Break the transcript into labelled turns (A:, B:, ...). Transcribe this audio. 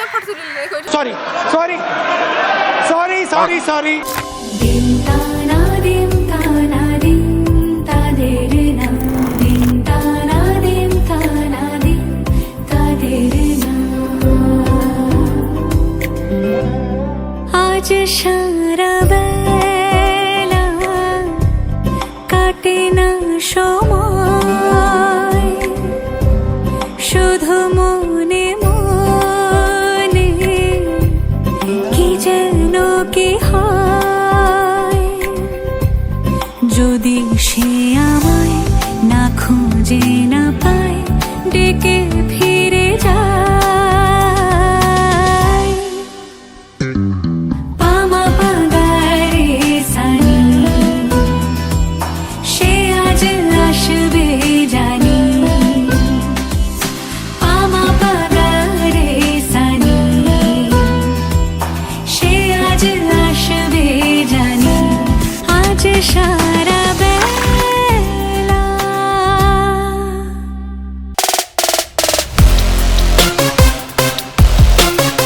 A: তুমি ফটো তুলিলে কই
B: sorry sorry sorry sorry sorry
C: দিন তানা দিন তানা দিন তাদের নাম দিন তানা দিন তানা দিন তাদের নাম আজ সারা বেলা কাটে না সময় শুধু মনে মনে কি যেন কি হয় যদি সে আমায় না খুঁজে না পায় ডেকে ফিরে যায় পামা পাগারে সানি সে আজ আসবে জানি পামা পাগারে সানি সে আজ আসবে জানি আজ সারা